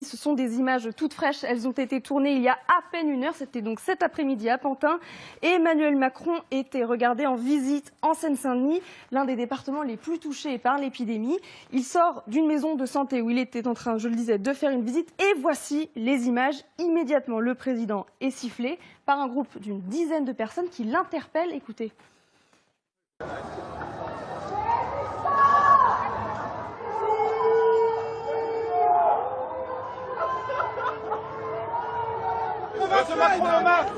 Ce sont des images toutes fraîches, elles ont été tournées il y a à peine une heure, c'était donc cet après-midi à Pantin. Et Emmanuel Macron était regardé en visite en Seine-Saint-Denis, l'un des départements les plus touchés par l'épidémie. Il sort d'une maison de santé où il était en train, je le disais, de faire une visite. Et voici les images. Immédiatement, le président est sifflé par un groupe d'une dizaine de personnes qui l'interpellent. Écoutez. Monsieur Macron, le masque,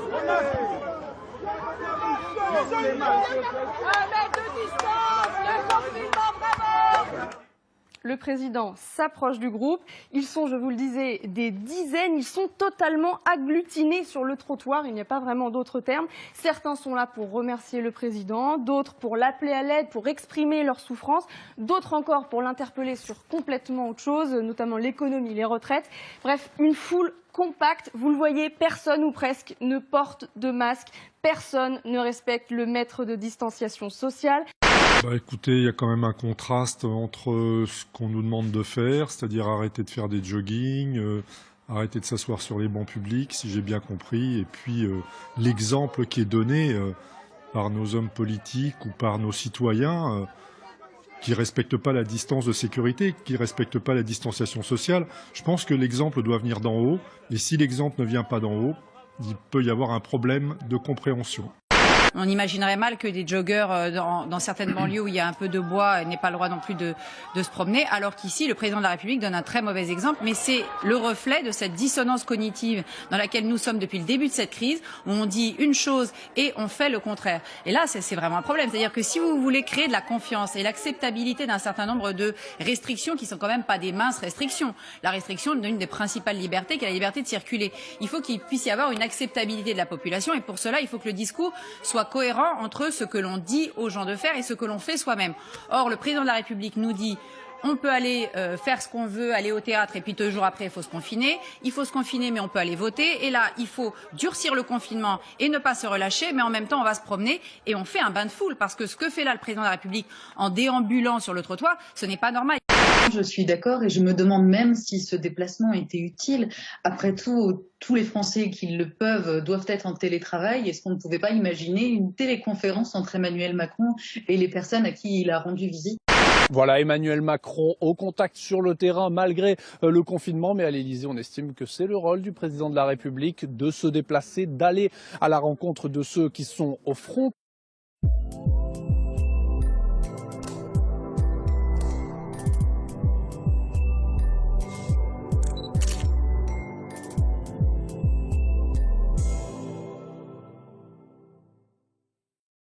Un mètre de distance, le confinement vraiment. Le président s'approche du groupe. Ils sont, je vous le disais, des dizaines. Ils sont totalement agglutinés sur le trottoir. Il n'y a pas vraiment d'autre terme. Certains sont là pour remercier le président, d'autres pour l'appeler à l'aide, pour exprimer leur souffrance, d'autres encore pour l'interpeller sur complètement autre chose, notamment l'économie, les retraites. Bref, une foule compacte. Vous le voyez, personne ou presque ne porte de masque. Personne ne respecte le mètre de distanciation sociale. Écoutez, il y a quand même un contraste entre ce qu'on nous demande de faire, c'est-à-dire arrêter de faire des joggings, arrêter de s'asseoir sur les bancs publics, si j'ai bien compris, et puis l'exemple qui est donné par nos hommes politiques ou par nos citoyens qui ne respectent pas la distance de sécurité, qui ne respectent pas la distanciation sociale. Je pense que l'exemple doit venir d'en haut, et si l'exemple ne vient pas d'en haut, il peut y avoir un problème de compréhension. On imaginerait mal que des joggeurs dans certaines banlieues où il y a un peu de bois n'aient pas le droit non plus de se promener, alors qu'ici, le président de la République donne un très mauvais exemple. Mais c'est le reflet de cette dissonance cognitive dans laquelle nous sommes depuis le début de cette crise, où on dit une chose et on fait le contraire. Et là, c'est vraiment un problème. C'est-à-dire que si vous voulez créer de la confiance et l'acceptabilité d'un certain nombre de restrictions qui sont quand même pas des minces restrictions, la restriction d'une des principales libertés, qui est la liberté de circuler, il faut qu'il puisse y avoir une acceptabilité de la population. Et pour cela, il faut que le discours soit cohérent entre ce que l'on dit aux gens de faire et ce que l'on fait soi-même. Or, le président de la République nous dit on peut aller faire ce qu'on veut, aller au théâtre et puis 2 jours après il faut se confiner. Il faut se confiner mais on peut aller voter. Et là, il faut durcir le confinement et ne pas se relâcher, mais en même temps on va se promener et on fait un bain de foule parce que ce que fait là le président de la République en déambulant sur le trottoir, ce n'est pas normal. Je suis d'accord et je me demande même si ce déplacement était utile. Après tout, tous les Français qui le peuvent doivent être en télétravail. Est-ce qu'on ne pouvait pas imaginer une téléconférence entre Emmanuel Macron et les personnes à qui il a rendu visite ? Voilà, Emmanuel Macron au contact sur le terrain malgré le confinement. Mais à l'Élysée, on estime que c'est le rôle du président de la République de se déplacer, d'aller à la rencontre de ceux qui sont au front.